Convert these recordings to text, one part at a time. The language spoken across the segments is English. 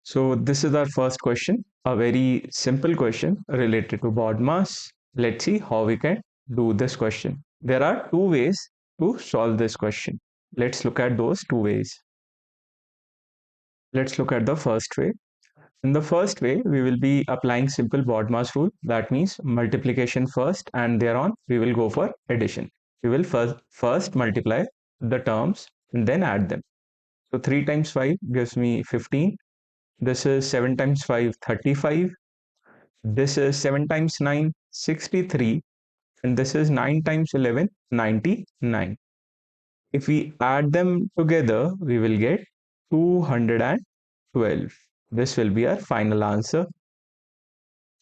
So this is our first question, a very simple question related to board mass. Let's see how we can do this question. There are two ways to solve this question. Let's look at those two ways. Let's look at the first way. In the first way, we will be applying simple board mass rule. That means multiplication first, and thereon we will go for addition. We will first multiply the terms and then add them. So 3 times 5 gives me 15. This is 7 times 5, 35. This is 7 times 9, 63. And this is 9 times 11, 99. If we add them together, we will get 212. This will be our final answer.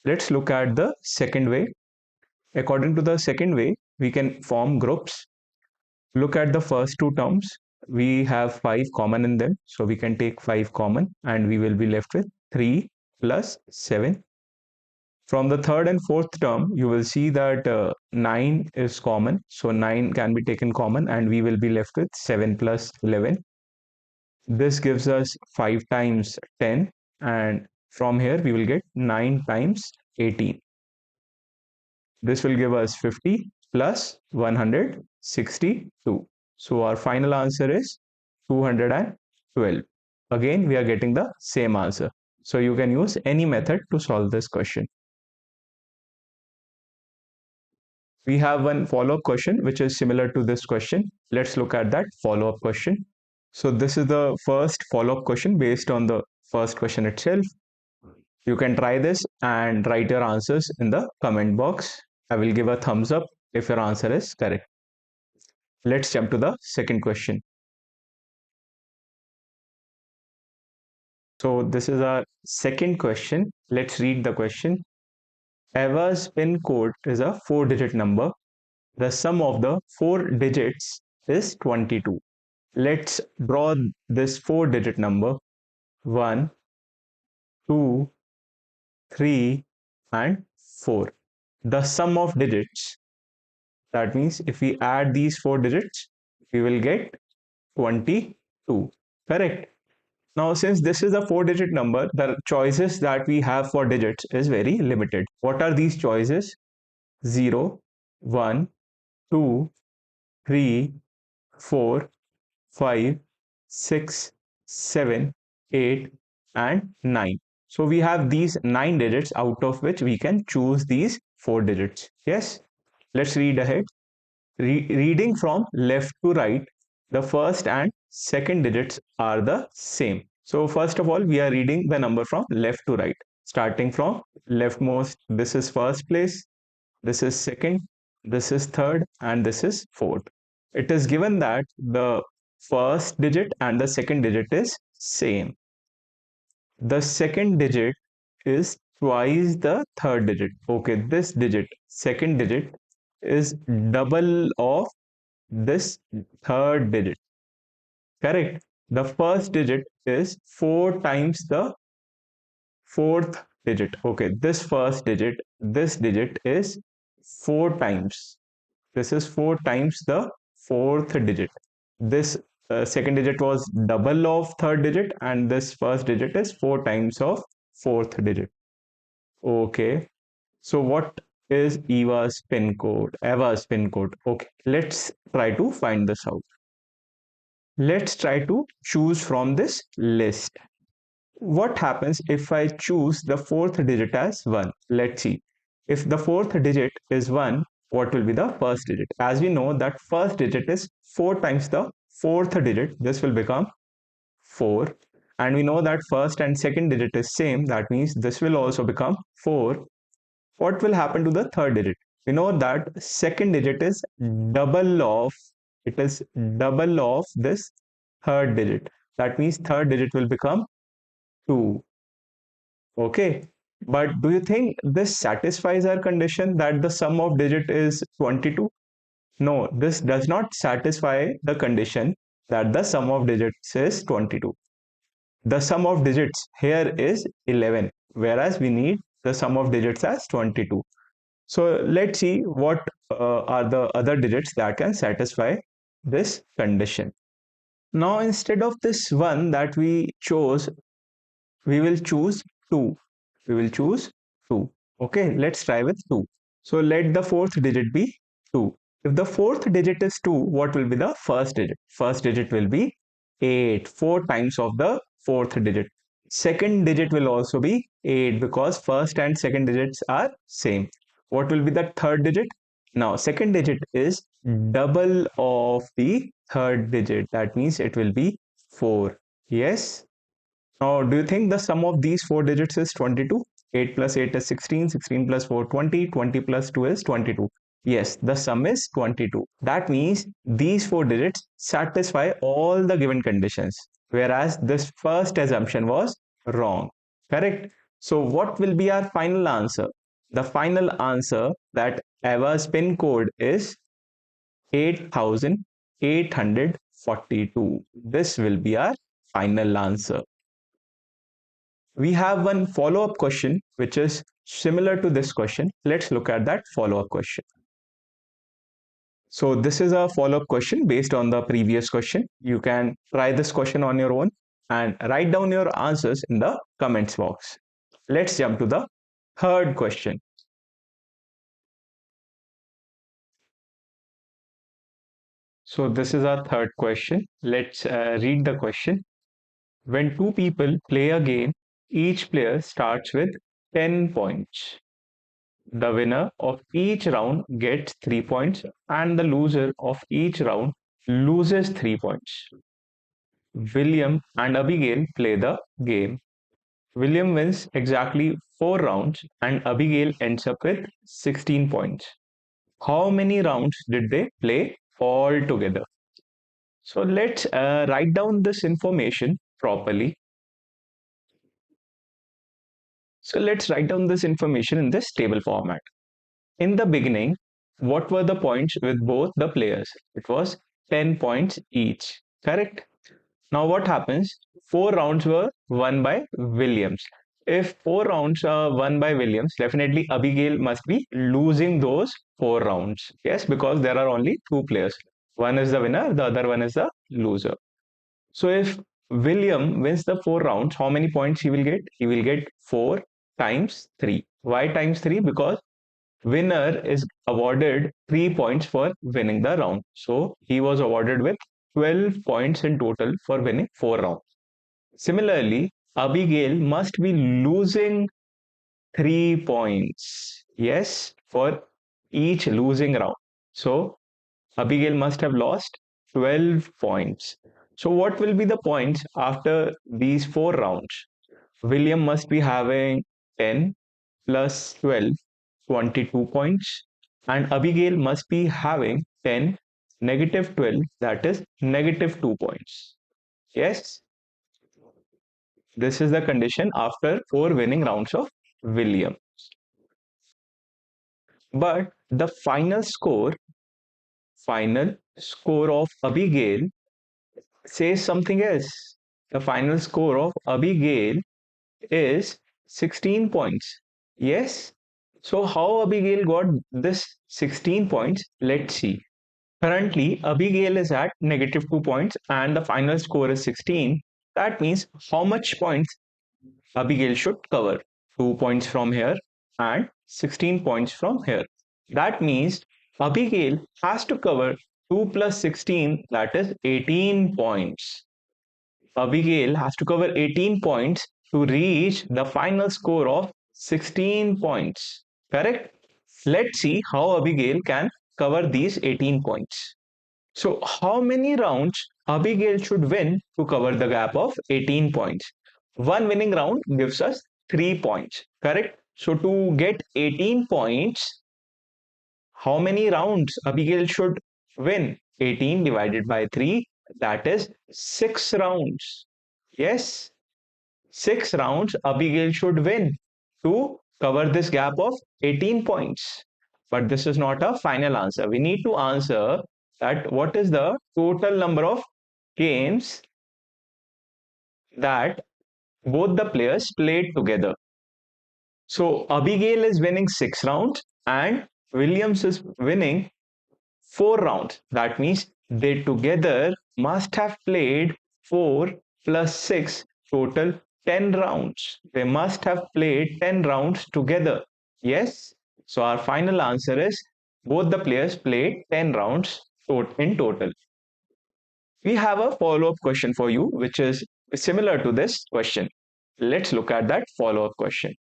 Let's look at the second way. According to the second way, we can form groups. Look at the first two terms. We have 5 common in them. So we can take 5 common and we will be left with 3 plus 7. From the third and fourth term, you will see that 9 is common. So 9 can be taken common and we will be left with 7 plus 11. This gives us 5 times 10, and from here we will get 9 times 18. This will give us 50 plus 162. So our final answer is 212. Again, we are getting the same answer. So you can use any method to solve this question. We have one follow-up question which is similar to this question. Let's look at that follow-up question. So this is the first follow-up question based on the first question itself. You can try this and write your answers in the comment box. I will give a thumbs up if your answer is correct. Let's jump to the second question. So this is our second question. Let's read the question. Eva's PIN code is a 4-digit number. The sum of the 4 digits is 22. Let's draw this 4-digit number. 1, 2, 3, and 4. The sum of digits. That means if we add these 4 digits, we will get 22. Correct? Now, since this is a 4-digit number, the choices that we have for digits is very limited. What are these choices? 0, 1, 2, 3, 4, 5, 6, 7, 8, and 9. So we have these 9 digits out of which we can choose these 4 digits. Yes? Let's read ahead. Reading from left to right, the first and second digits are the same. So first of all, we are reading the number from left to right. Starting from leftmost, this is first place, this is second, this is third, and this is fourth. It is given that the first digit and the second digit is same. The second digit is twice the third digit. Okay, this digit, second digit, is double of this third digit. Correct. The first digit is 4 times the fourth digit. Okay, this first digit, this digit is 4 times. This is 4 times the fourth digit. This second digit was double of third digit, and this first digit is 4 times of fourth digit. Okay, so what is Eva's PIN code? Eva's PIN code. Okay, let's try to find this out. Let's try to choose from this list. What happens if I choose the fourth digit as 1? Let's see. If the fourth digit is 1, what will be the first digit? As we know that first digit is 4 times the fourth digit, this will become 4. And we know that first and second digit is same, that means this will also become 4. What will happen to the third digit? We know that second digit is double of, it is double of this third digit. That means third digit will become 2. Okay, but do you think this satisfies our condition that the sum of digit is 22? No, this does not satisfy the condition that the sum of digits is 22. The sum of digits here is 11, whereas we need the sum of digits as 22. So let's see what are the other digits that can satisfy this condition. Now, instead of this one that we chose we will choose 2. We will choose 2. Okay, let's try with 2. So let the fourth digit be 2. If the fourth digit is 2, what will be the first digit? First digit will be 8, 4 times of the fourth digit. Second digit will also be 8 because first and second digits are same. What will be the third digit? Now, second digit is double of the third digit. That means it will be 4. Yes. Now, do you think the sum of these four digits is 22? 8 plus 8 is 16, 16 plus 4, 20, 20 plus 2 is 22. Yes, the sum is 22. That means these four digits satisfy all the given conditions, whereas this first assumption was wrong. Correct? So, what will be our final answer? The final answer that Ava's pin code is 8842. This will be our final answer. We have one follow-up question which is similar to this question. Let's look at that follow-up question. So this is a follow-up question based on the previous question. You can try this question on your own and write down your answers in the comments box. Let's jump to the third question. So this is our third question. Let's read the question. When two people play a game, each player starts with 10 points. The winner of each round gets 3 points and the loser of each round loses 3 points. William and Abigail play the game. William wins exactly 4 rounds and Abigail ends up with 16 points. How many rounds did they play all together? So let's write down this information properly. So let's write down this information in this table format. In the beginning, what were the points with both the players? It was 10 points each, correct? Now what happens? 4 rounds were won by Williams. If 4 rounds are won by Williams, definitely Abigail must be losing those 4 rounds. Yes, because there are only 2 players. One is the winner, the other one is the loser. So if William wins the 4 rounds, how many points he will get? He will get 4 times 3. Why times 3? Because winner is awarded 3 points for winning the round. So he was awarded with 12 points in total for winning 4 rounds. Similarly, Abigail must be losing 3 points. Yes, for each losing round. So Abigail must have lost 12 points. So what will be the points after these 4 rounds? William must be having 10 plus 12, 22 points, and Abigail must be having 10 negative 12, that is negative 2 points. Yes, this is the condition after 4 winning rounds of William. But the final score of Abigail says something else. The final score of Abigail is 16 points. Yes. So how Abigail got this 16 points? Let's see. Currently, Abigail is at negative 2 points and the final score is 16. That means how much points Abigail should cover? 2 points from here and 16 points from here. That means Abigail has to cover 2 plus 16, that is 18 points. Abigail has to cover 18 points to reach the final score of 16 points. Correct? Let's see how Abigail can cover these 18 points. So, how many rounds Abigail should win to cover the gap of 18 points? One winning round gives us 3 points. Correct? So, to get 18 points, how many rounds Abigail should win? 18 divided by 3, that is 6 rounds. Yes, 6 rounds Abigail should win to cover this gap of 18 points. But this is not a final answer. We need to answer that what is the total number of games that both the players played together. So Abigail is winning 6 rounds and Williams is winning 4 rounds. That means they together must have played 4 plus 6, total 10 rounds. They must have played 10 rounds together. Yes. So our final answer is both the players played 10 rounds in total. We have a follow-up question for you, which is similar to this question. Let's look at that follow-up question.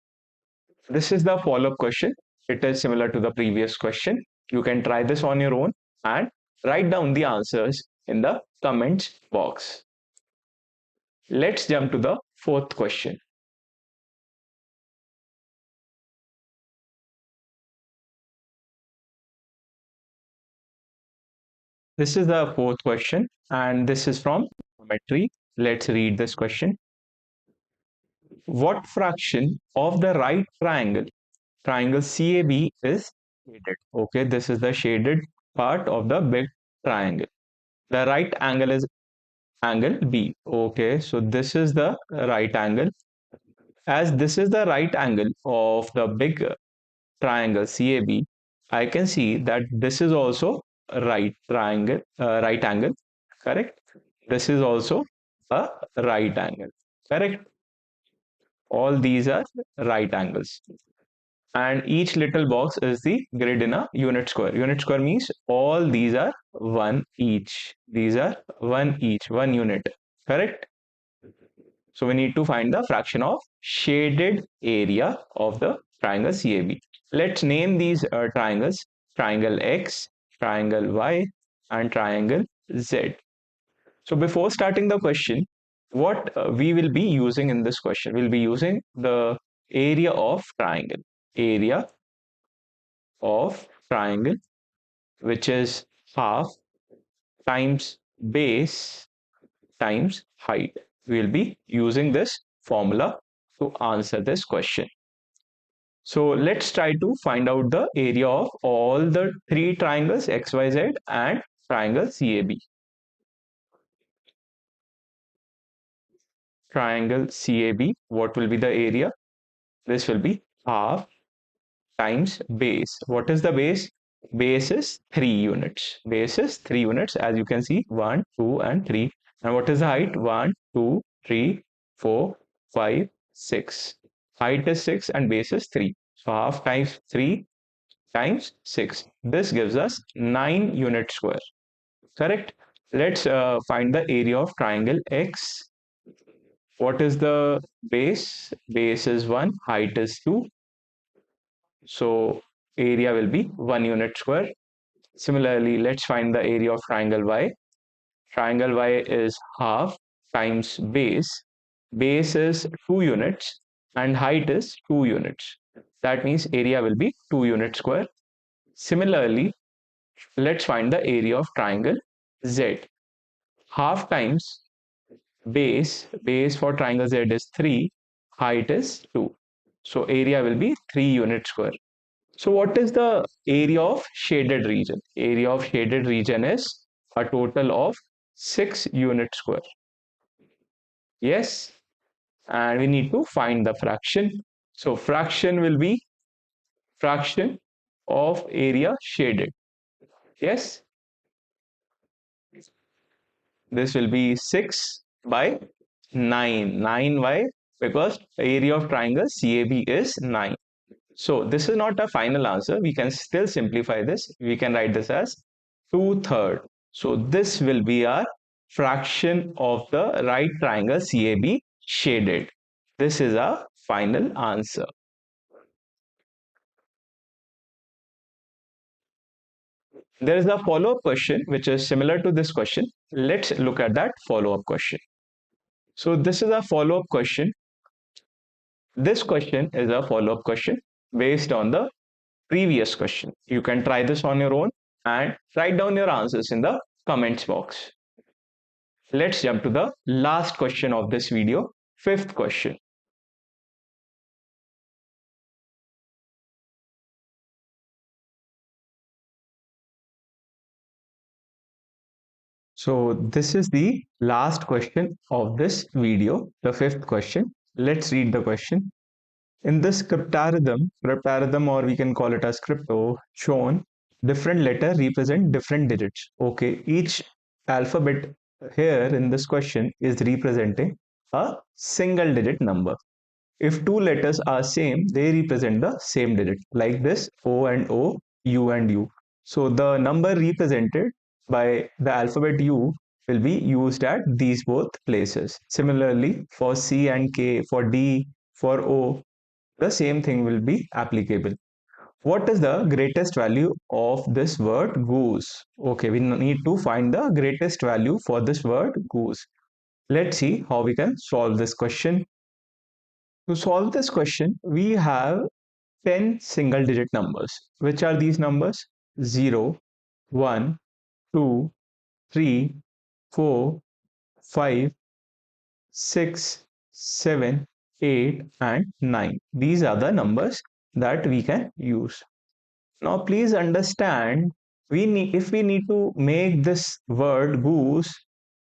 This is the follow-up question. It is similar to the previous question. You can try this on your own and write down the answers in the comments box. Let's jump to the fourth question. This is the fourth question, and this is from geometry. Let's read this question. What fraction of the right triangle CAB is shaded? Okay, this is the shaded part of the big triangle. The right angle is angle B. Okay, so this is the right angle. As this is the right angle of the big triangle CAB, I can see that this is also a right angle, correct? This is also a right angle, correct? All these are right angles. And each little box is the grid in a unit square. Unit square means all these are one each. These are one each, one unit, correct? So we need to find the fraction of shaded area of the triangle CAB. Let's name these triangles: triangle X, triangle Y, and triangle Z. So before starting the question, what we will be using in this question, we'll be using the area of triangle. Area of triangle, which is half times base times height. We will be using this formula to answer this question. So let's try to find out the area of all the three triangles XYZ and triangle CAB. Triangle CAB, what will be the area? This will be half times base. What is the base? Base is 3 units. Base is 3 units, as you can see, 1, 2, and 3. And what is the height? 1, 2, 3, 4, 5, 6. Height is 6 and base is 3. So half times 3 times 6. This gives us 9 unit square. Correct? Let's find the area of triangle X. What is the base? Base is 1, height is 2. So area will be 1 unit square. Similarly, let's find the area of triangle Y. Triangle Y is half times base. Base is 2 units and height is 2 units. That means area will be 2 unit square. Similarly, let's find the area of triangle Z. Half times base for triangle Z is 3, height is 2. So area will be 3 unit square. So what is the area of shaded region? Area of shaded region is a total of 6 unit square. Yes, and we need to find the fraction. So fraction will be fraction of area shaded. Yes, this will be 6 by 9. 9 why? Because area of triangle CAB is 9. So this is not a final answer. We can still simplify this. We can write this as 2/3. So this will be our fraction of the right triangle CAB shaded. This is our final answer. There is a follow-up question which is similar to this question. Let's look at that follow-up question. So this is a follow-up question. This question is a follow-up question based on the previous question. You can try this on your own and write down your answers in the comments box. Let's jump to the last question of this video, fifth question. So this is the last question of this video, the fifth question. Let's read the question. In this cryptarism, or we can call it as crypto, shown, different letter represent different digits. Okay, each alphabet here in this question is representing a single digit number. If two letters are same, they represent the same digit, like this O and O, U and U. So the number represented by the alphabet U will be used at these both places. Similarly, for C and K, for D, for O, the same thing will be applicable. What is the greatest value of this word goose? Okay, we need to find the greatest value for this word goose. Let's see how we can solve this question. To solve this question, we have 10 single digit numbers. Which are these numbers? 0, 1, 2, 3, 4, 5, 6, 7, 8, and 9. These are the numbers that we can use. Now, please understand, if we need to make this word goose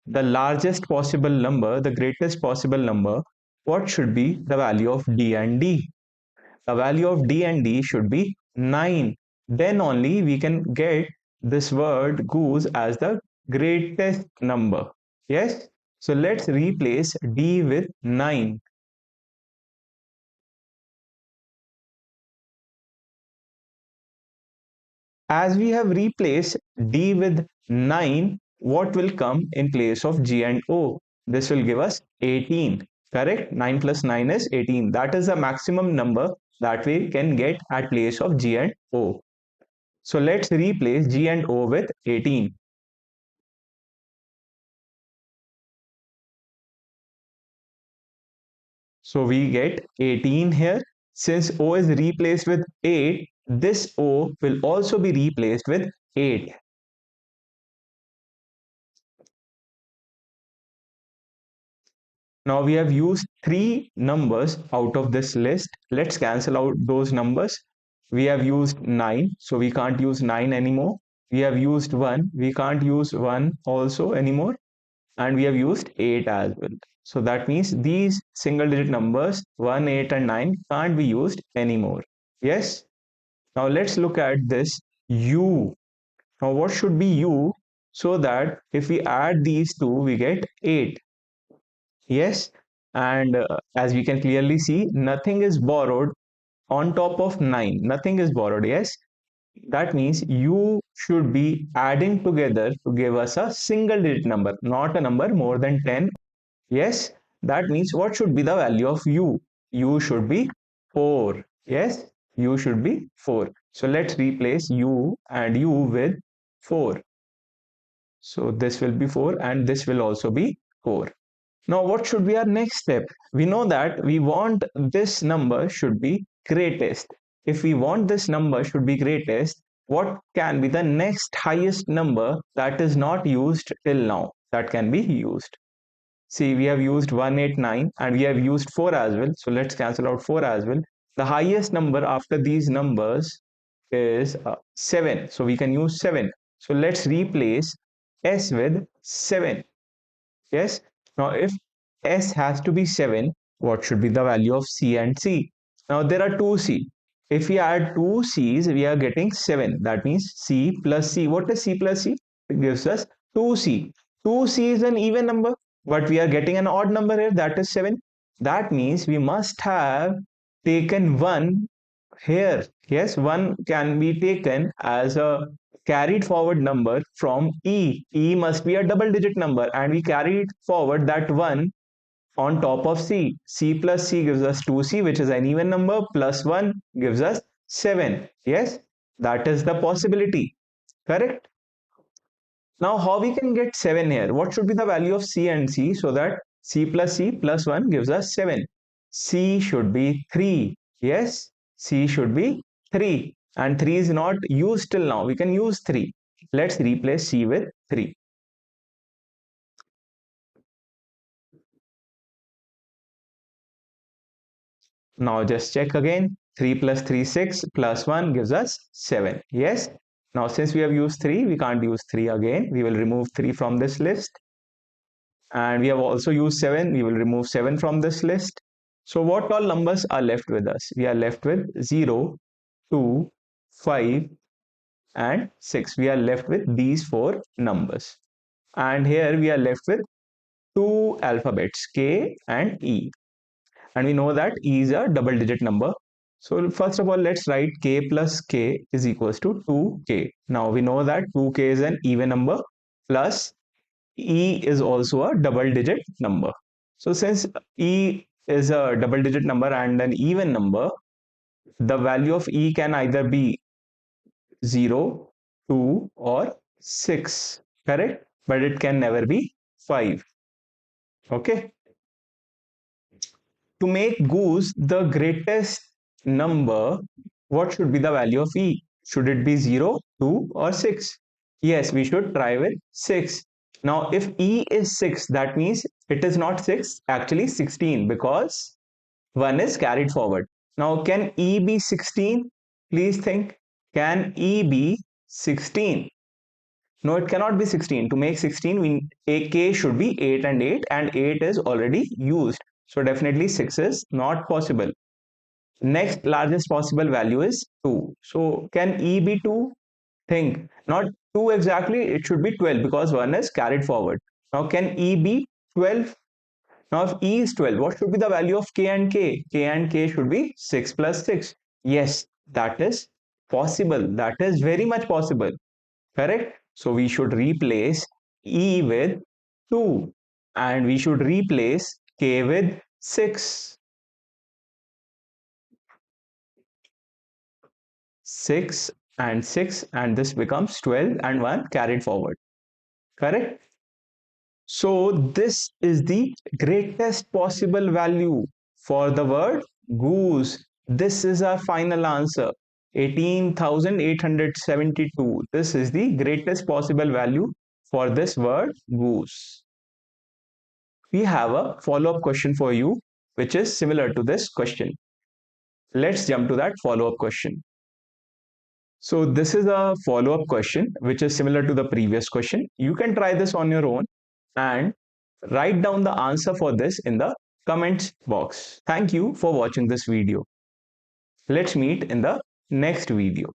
the largest possible number, the greatest possible number, what should be the value of D and D? The value of D and D should be 9. Then only we can get this word goose as the greatest number. Yes? So let's replace D with 9. As we have replaced D with 9, what will come in place of G and O? This will give us 18. Correct? 9 plus 9 is 18. That is the maximum number that we can get at place of G and O. So let's replace G and O with 18. So we get 18 here. Since O is replaced with 8, this O will also be replaced with 8. Now we have used 3 numbers out of this list. Let's cancel out those numbers. We have used 9, so we can't use 9 anymore. We have used 1, we can't use 1 also anymore. And we have used 8 as well. So that means these single digit numbers 1, 8 and 9 can't be used anymore. Yes? Now let's look at this U. Now what should be U so that if we add these two we get 8. Yes? And as we can clearly see, nothing is borrowed on top of 9. Nothing is borrowed. Yes? That means U should be adding together to give us a single digit number, not a number more than 10. Yes, that means what should be the value of U? U should be 4. Yes, U should be 4. So let's replace U and U with 4. So this will be 4 and this will also be 4. Now what should be our next step? We know that we want this number should be greatest. If we want this number should be greatest, what can be the next highest number that is not used till now that can be used? See, we have used 189 and we have used 4 as well. So let's cancel out 4 as well. The highest number after these numbers is 7. So we can use 7. So let's replace S with 7. Yes. Now, if S has to be 7, what should be the value of C and C? Now, there are two C. If we add two C's, we are getting 7. That means C plus C. What is C plus C? It gives us 2C. 2C is an even number, but we are getting an odd number here. That is 7. That means we must have taken 1 here. Yes, 1 can be taken as a carried forward number from E. E must be a double digit number and we carried forward that 1 on top of C. C plus C gives us 2C, which is an even number, plus 1 gives us 7. Yes, that is the possibility. Correct? Now, how we can get 7 here? What should be the value of C and C so that C plus 1 gives us 7? C should be 3. Yes, C should be 3. And 3 is not used till now. We can use 3. Let's replace C with 3. Now just check again. 3 plus 3, 6 plus 1 gives us 7. Yes. Now since we have used 3, we can't use 3 again. We will remove 3 from this list. And we have also used 7. We will remove 7 from this list. So what all numbers are left with us? We are left with 0, 2, 5 and 6. We are left with these 4 numbers. And here we are left with two alphabets, K and E. And we know that E is a double digit number. So first of all, let's write K plus K is equals to 2K. Now we know that 2K is an even number plus E is also a double digit number. So since E is a double digit number and an even number, the value of E can either be 0, 2 or 6, correct? But it can never be 5. Okay. To make goose the greatest number, what should be the value of E? Should it be 0, 2 or 6? Yes, we should try with 6. Now, if E is 6, that means it is not 6, actually 16, because 1 is carried forward. Now, can E be 16? Please think. Can E be 16? No, it cannot be 16. To make 16, a K should be 8 and 8 is already used. So definitely 6 is not possible. Next largest possible value is 2. So can E be 2? Think. Not 2 exactly, it should be 12 because 1 is carried forward. Now can E be 12? Now if E is 12, what should be the value of K and K? K and K should be 6 plus 6. Yes, that is possible. That is very much possible. Correct? So we should replace E with 2 and we should replace K with 6. 6 and 6 and this becomes 12 and 1 carried forward. Correct? So this is the greatest possible value for the word goose. This is our final answer. 18,872. This is the greatest possible value for this word goose. We have a follow-up question for you, which is similar to this question. Let's jump to that follow-up question. So this is a follow-up question, which is similar to the previous question. You can try this on your own and write down the answer for this in the comments box. Thank you for watching this video. Let's meet in the next video.